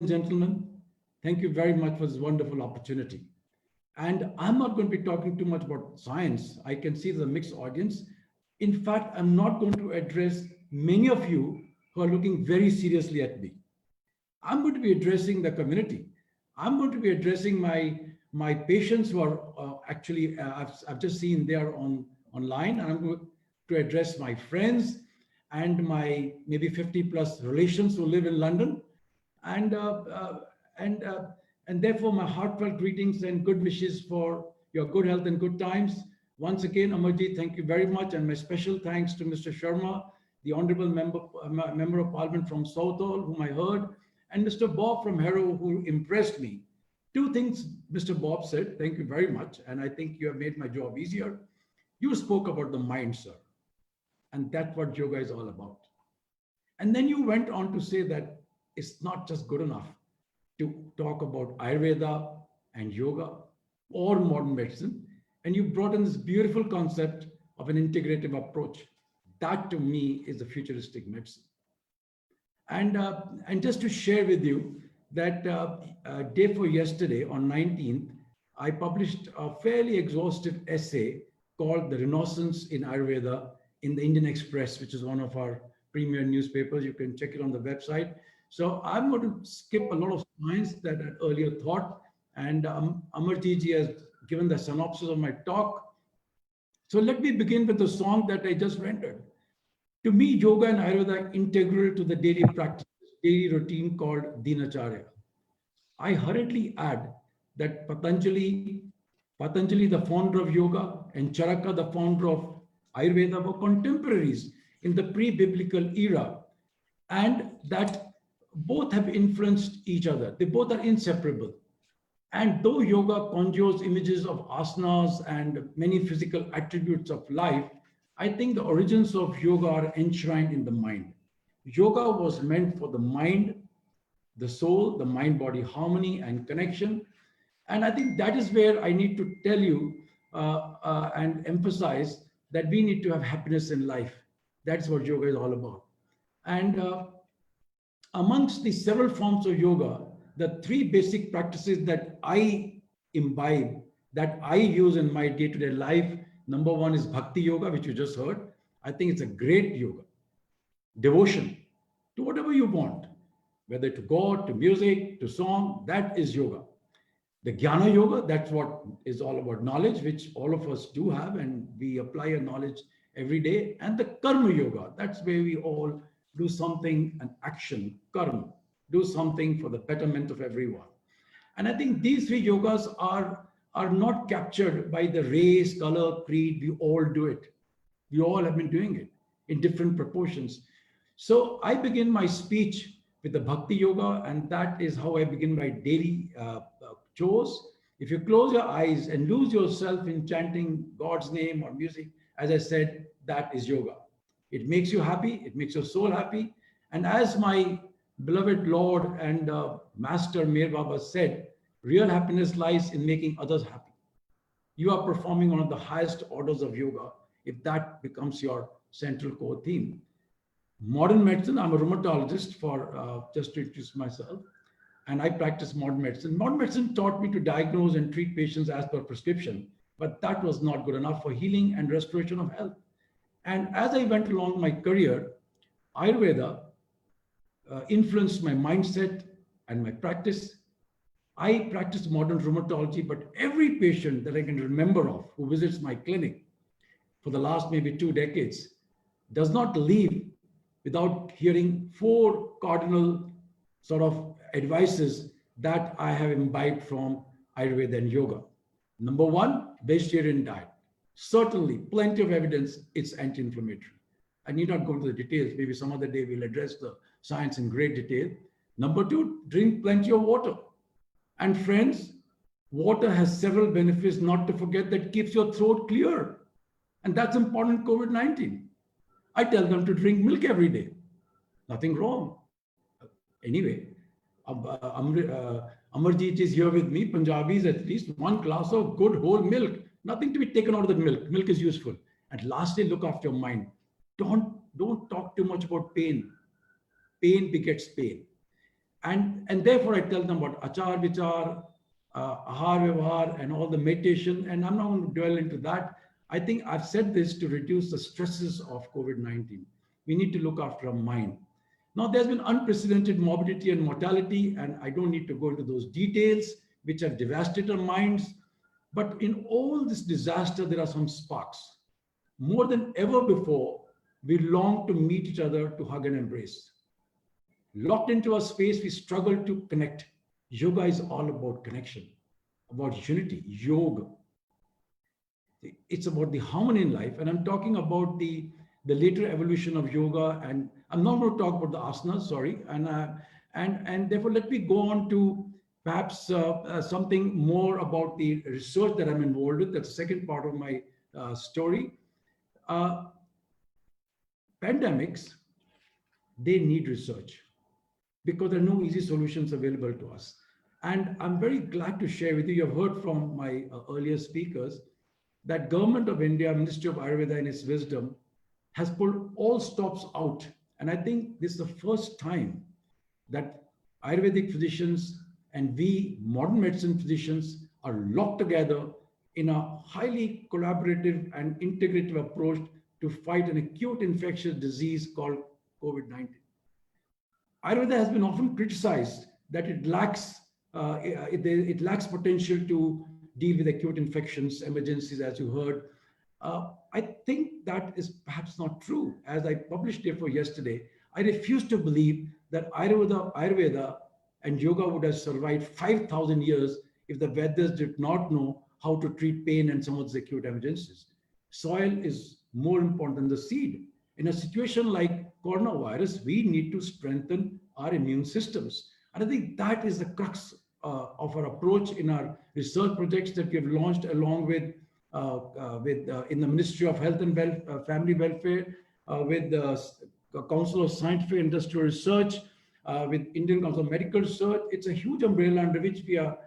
and gentlemen, thank you very much for this wonderful opportunity. And I'm not going to be talking too much about science. I can see the mixed audience. In fact, I'm not going to address many of you who are looking very seriously at me. I'm going to be addressing the community. I'm going to be addressing my patients who are I've just seen they are online. And I'm going to address my friends and my maybe 50 plus relations who live in London. And and uh, and therefore my heartfelt greetings and good wishes for your good health and good times. Once again, Amarjit, thank you very much, and my special thanks to Mr. Sharma, the honourable member of Parliament from Southall, whom I heard, and Mr. Bob from Harrow, who impressed me. Two things Mr. Bob said, thank you very much, and I think you have made my job easier. You spoke about the mind, sir, and that's what yoga is all about. And then you went on to say that it's not just good enough to talk about Ayurveda and yoga or modern medicine. And you brought in this beautiful concept of an integrative approach. That to me is the futuristic medicine. And just to share with you that day for yesterday on 19th, I published a fairly exhaustive essay called The Renaissance in Ayurveda in the Indian Express, which is one of our premier newspapers. You can check it on the website. So I'm going to skip a lot of science that I earlier thought, and Amarjit ji has given the synopsis of my talk. So let me begin with the song that I just rendered. To me, yoga and Ayurveda are integral to the daily practice, daily routine called Dinacharya. I hurriedly add that Patanjali, the founder of yoga, and Charaka, the founder of Ayurveda, were contemporaries in the pre-biblical era, and that both have influenced each other. They both are inseparable. And though yoga conjures images of asanas and many physical attributes of life, I think the origins of yoga are enshrined in the mind. Yoga was meant for the mind, the soul, the mind-body harmony and connection. And I think that is where I need to tell you and emphasize that we need to have happiness in life. That's what yoga is all about. And amongst the several forms of yoga, the three basic practices that I imbibe, that I use in my day-to-day life, number one is Bhakti Yoga, which you just heard. I think it's a great yoga. Devotion to whatever you want, whether to God, to music, to song, that is yoga. The Jnana Yoga, that's what is all about knowledge, which all of us do have, and we apply our knowledge every day. And the Karma Yoga, that's where we all do something, an action, karma, do something for the betterment of everyone. And I think these three yogas are not captured by the race, color, creed. We all do it. We all have been doing it in different proportions. So I begin my speech with the Bhakti Yoga, and that is how I begin my daily chores. If you close your eyes and lose yourself in chanting God's name or music, as I said, that is yoga. It makes you happy. It makes your soul happy. And as my beloved Lord and Master Mir Baba said, real happiness lies in making others happy. You are performing one of the highest orders of yoga if that becomes your central core theme. Modern medicine, I'm a rheumatologist for just to introduce myself, and I practice modern medicine. Modern medicine taught me to diagnose and treat patients as per prescription, but that was not good enough for healing and restoration of health. And as I went along my career, Ayurveda influenced my mindset and my practice. I practice modern rheumatology, but every patient that I can remember of who visits my clinic for the last maybe 2 decades does not leave without hearing 4 cardinal sort of advices that I have imbibed from Ayurveda and yoga. Number 1, vegetarian diet. Certainly, plenty of evidence it's anti-inflammatory. I need not go into the details. Maybe some other day we'll address the science in great detail. Number 2, drink plenty of water. And friends, water has several benefits, not to forget, that keeps your throat clear. And that's important in COVID-19. I tell them to drink milk every day. Nothing wrong. Anyway, Amarjit is here with me. Punjabis, at least 1 glass of good whole milk. Nothing to be taken out of the milk. Milk is useful. And lastly, look after your mind. Don't talk too much about pain. Pain begets pain. And therefore I tell them about achar vichar, ahar vyavahar, and all the meditation. And I'm not going to dwell into that. I think I've said this to reduce the stresses of COVID-19. We need to look after our mind. Now, there's been unprecedented morbidity and mortality, and I don't need to go into those details, which have devastated our minds. But in all this disaster, there are some sparks. More than ever before, we long to meet each other, to hug and embrace. Locked into our space, we struggle to connect. Yoga is all about connection, about unity, yoga. It's about the harmony in life. And I'm talking about the later evolution of yoga. And I'm not going to talk about the asanas, sorry. And therefore, let me go on to perhaps something more about the research that I'm involved with. That's the second part of my story. Pandemics, they need research, because there are no easy solutions available to us. And I'm very glad to share with you, you've heard from my earlier speakers, that Government of India, Ministry of Ayurveda in its wisdom, has pulled all stops out. And I think this is the first time that Ayurvedic physicians and we modern medicine physicians are locked together in a highly collaborative and integrative approach to fight an acute infectious disease called COVID-19. Ayurveda has been often criticized that it lacks potential to deal with acute infections, emergencies, as you heard. I think that is perhaps not true. As I published therefore yesterday, I refuse to believe that Ayurveda and yoga would have survived 5,000 years if the Vedas did not know how to treat pain and some of the acute emergencies. Soil is more important than the seed. In a situation like coronavirus, we need to strengthen our immune systems. And I think that is the crux of our approach in our research projects that we have launched along with in the Ministry of Health and Family Welfare, with the Council of Scientific and Industrial Research, with Indian Council of Medical Research. It's a huge umbrella under which we are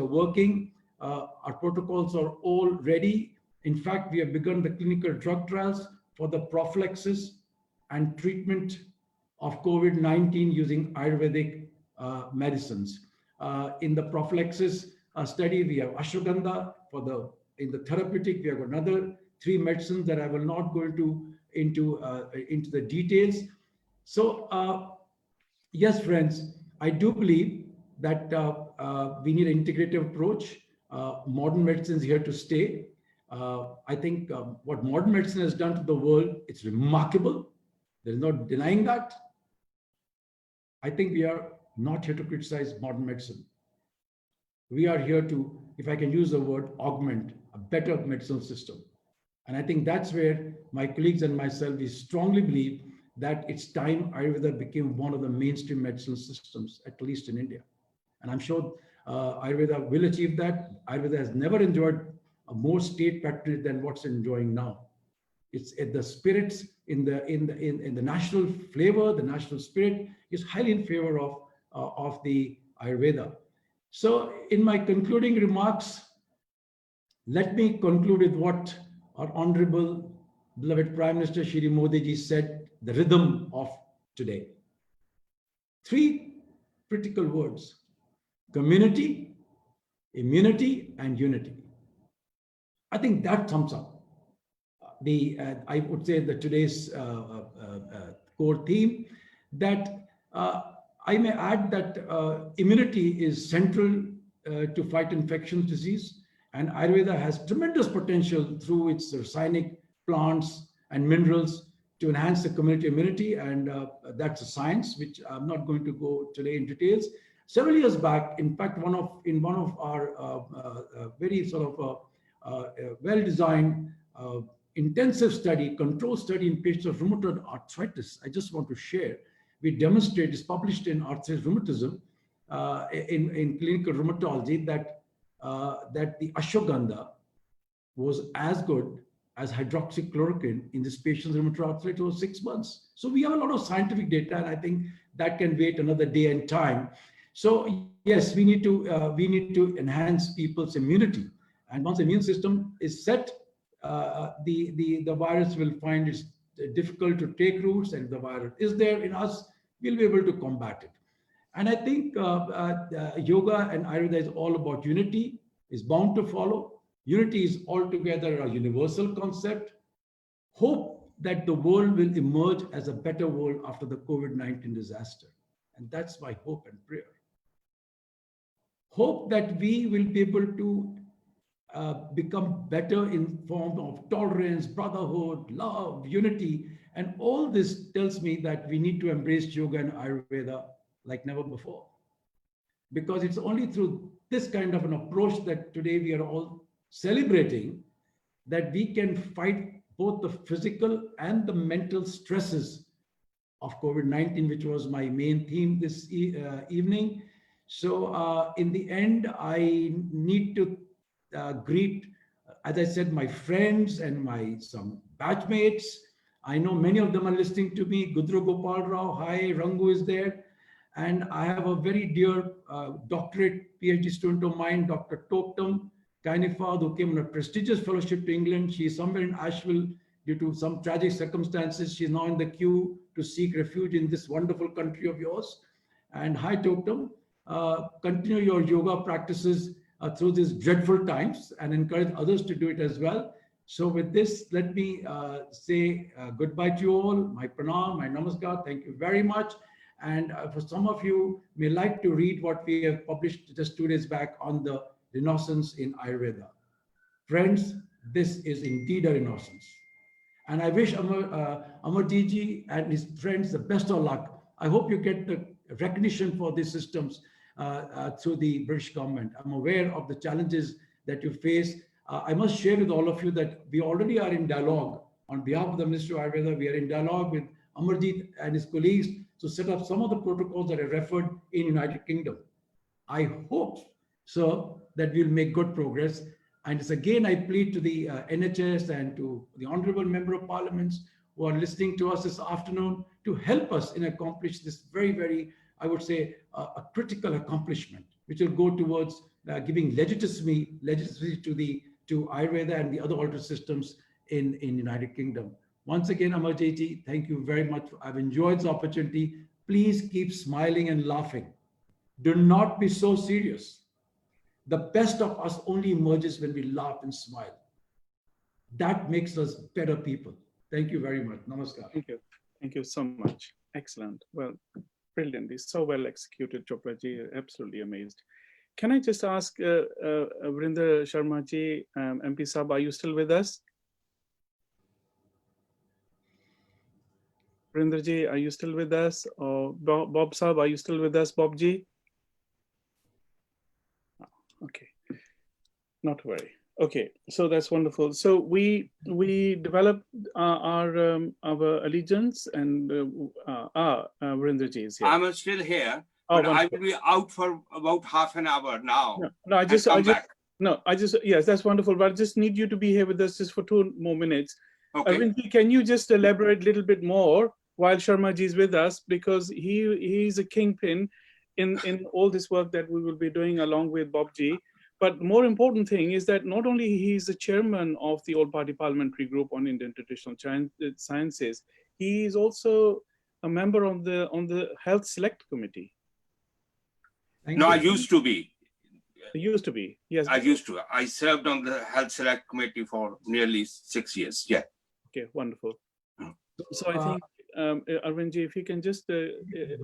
working. Our protocols are all ready. In fact, we have begun the clinical drug trials for the prophylaxis and treatment of COVID-19 using Ayurvedic medicines. In the prophylaxis study, we have ashwagandha. In the therapeutic, we have another 3 medicines that I will not go into the details. So yes, friends, I do believe that we need an integrative approach. Modern medicine is here to stay. I think what modern medicine has done to the world, it's remarkable. There's no denying that. I think we are not here to criticize modern medicine. We are here to, if I can use the word, augment a better medicinal system. And I think that's where my colleagues and myself, we strongly believe that it's time Ayurveda became one of the mainstream medicinal systems, at least in India. And I'm sure Ayurveda will achieve that. Ayurveda has never enjoyed a more state patronage than what's enjoying now. It's the spirits in the national flavor, the national spirit is highly in favor of the Ayurveda. So in my concluding remarks, let me conclude with what our honorable beloved Prime Minister Shri Modi ji said, the rhythm of today. 3 critical words: community, immunity, and unity. I think that sums up I would say that today's core theme. That I may add that immunity is central to fight infectious disease, and Ayurveda has tremendous potential through its rasainic plants and minerals to enhance the community immunity, and that's a science which I'm not going to go today in details. Several years back, in fact, in one of our very sort of well-designed intensive study, control study in patients of rheumatoid arthritis, I just want to share. We demonstrate, it's published in Arthritis Rheumatism, in clinical rheumatology, that the ashwagandha was as good as hydroxychloroquine in this patient's rheumatoid arthritis over 6 months. So we have a lot of scientific data, and I think that can wait another day and time. So yes, we need to enhance people's immunity, and once the immune system is set, the virus will find it's difficult to take roots, and if the virus is there in us, we'll be able to combat it. And I think yoga and Ayurveda is all about unity, is bound to follow. Unity is altogether a universal concept. Hope that the world will emerge as a better world after the COVID-19 disaster. And that's my hope and prayer. Hope that we will be able to become better in form of tolerance, brotherhood, love, unity. And all this tells me that we need to embrace yoga and Ayurveda like never before. Because it's only through this kind of an approach that today we are all celebrating that we can fight both the physical and the mental stresses of COVID-19, which was my main theme this evening. So in the end, I need to greet, as I said, my friends and some batchmates. I know many of them are listening to me. Gudru Gopal Rao, hi, Rangu is there. And I have a very dear doctorate PhD student of mine, Dr. Toktam Kainifad, who came on a prestigious fellowship to England. She is somewhere in Asheville due to some tragic circumstances. She's now in the queue to seek refuge in this wonderful country of yours. And hi, Toktam. Continue your yoga practices through these dreadful times and encourage others to do it as well. So with this, let me say goodbye to you all. My pranam, my namaskar. Thank you very much. And for some of you may like to read what we have published just 2 days back on the Renaissance in Ayurveda. Friends, this is indeed a renaissance. And I wish Amarjit ji and his friends the best of luck. I hope you get the recognition for these systems through the British government. I'm aware of the challenges that you face. I must share with all of you that we already are in dialogue on behalf of the Ministry of Ayurveda. We are in dialogue with Amarjit and his colleagues to set up some of the protocols that are referred in United Kingdom. I hope, sir, that we'll make good progress. And it's again, I plead to the NHS and to the Honorable Member of Parliaments who are listening to us this afternoon to help us in accomplish this very, very, I would say, a critical accomplishment, which will go towards giving legitimacy to Ayurveda and the other altered systems in United Kingdom. Once again, Amarjit ji, thank you very much. I've enjoyed this opportunity. Please keep smiling and laughing. Do not be so serious. The best of us only emerges when we laugh and smile. That makes us better people. Thank you very much. Namaskar. Thank you. Thank you so much. Excellent. Well, brilliantly. So well executed, Chopra ji. Absolutely amazed. Can I just ask Vrinder Sharma ji, MP Sahab, are you still with us? Vrinder ji, are you still with us? Or Bob Sahab, are you still with us, Bob ji? Okay, not to worry. Okay, so that's wonderful. So we developed our allegiance, and Vrinder ji is here. I'm still here, but I will be out for about half an hour now. Yes, that's wonderful. But I just need you to be here with us just for 2 more minutes. Okay. Arvind ji, can you just elaborate a little bit more while Sharma ji is with us, because he's a kingpin in all this work that we will be doing along with Bob ji. But the more important thing is that not only he's the chairman of the All-Party Parliamentary Group on Indian Traditional Sciences, he is also a member on the Health Select Committee. I used to be. You used to be, yes. I used to. I served on the Health Select Committee for nearly 6 years. Yeah. Okay, wonderful. So I think, Arvind ji, if you can just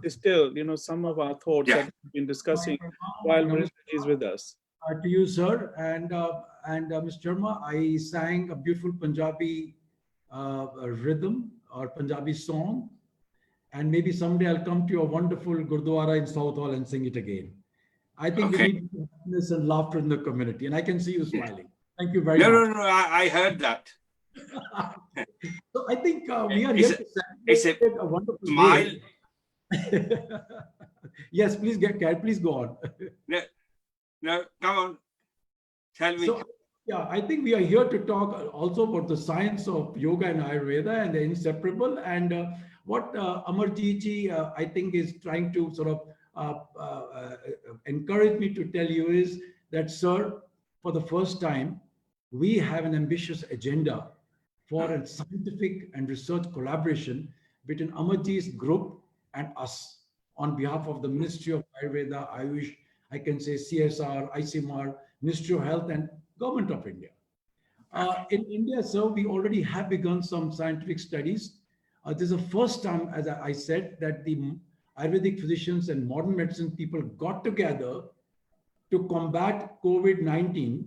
distill, some of our thoughts that we've been discussing while Vrinder is with us. To you, sir, and Mr. Sharma, I sang a beautiful Punjabi rhythm or Punjabi song, and maybe someday I'll come to your wonderful Gurdwara in South Hall and sing it again. I think we need happiness and laughter in the community, and I can see you smiling. Thank you very much. No, I heard that. So I think we are here to celebrate a wonderful smile. Day. Yes, please go on. No, come on. Tell me. So, yeah, I think we are here to talk also about the science of yoga and Ayurveda, and they're inseparable. And what Amarjit ji, I think, is trying to sort of encourage me to tell you is that, sir, for the first time, we have an ambitious agenda for a scientific and research collaboration between Amarjit's group and us on behalf of the Ministry of Ayurveda, Ayush, I can say CSR, ICMR, Ministry of Health, and Government of India. In India, sir, we already have begun some scientific studies. This is the first time, as I said, that the Ayurvedic physicians and modern medicine people got together to combat COVID-19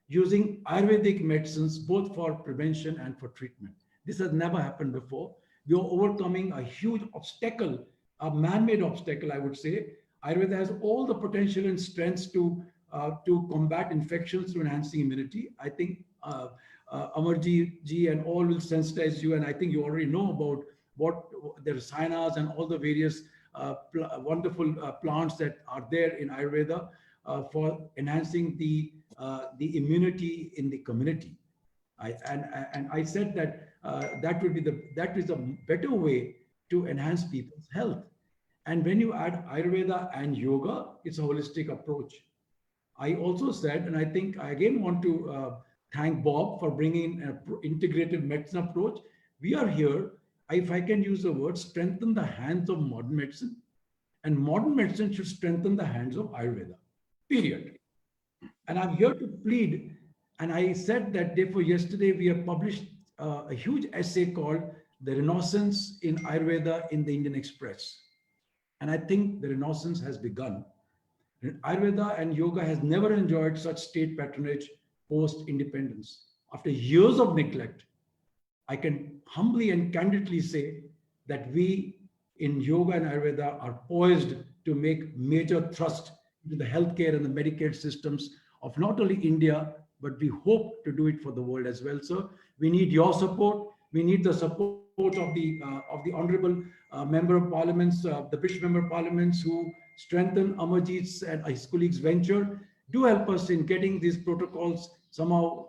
using Ayurvedic medicines, both for prevention and for treatment. This has never happened before. We are overcoming a huge obstacle, a man-made obstacle, I would say. Ayurveda has all the potential and strengths to combat infections through enhancing immunity. I think Amarji ji and all will sensitize you, and I think you already know about what the rasayanas and all the various wonderful plants that are there in Ayurveda for enhancing the immunity in the community. I said that that is a better way to enhance people's health. And when you add Ayurveda and yoga, it's a holistic approach. I also said, and I think I again want to thank Bob for bringing an integrative medicine approach. We are here, if I can use the word, strengthen the hands of modern medicine, and modern medicine should strengthen the hands of Ayurveda, period. And I'm here to plead, and I said that therefore yesterday we have published a huge essay called The Renaissance in Ayurveda in the Indian Express. And I think the Renaissance has begun. Ayurveda and yoga has never enjoyed such state patronage post-independence. After years of neglect, I can humbly and candidly say that we in yoga and Ayurveda are poised to make major thrust into the healthcare and the Medicaid systems of not only India, but we hope to do it for the world as well, sir. We need your support. We need the support of the honorable member of parliaments, the British member of parliaments who strengthen Amarjit's and his colleagues' venture. Do help us in getting these protocols somehow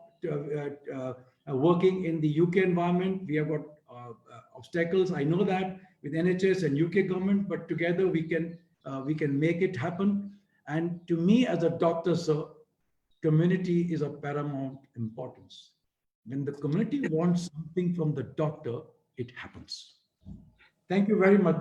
working in the UK environment. We have got obstacles, I know that, with NHS and UK government, but together we can make it happen. And to me as a doctor, sir, community is of paramount importance. When the community wants something from the doctor, it happens. Thank you very much.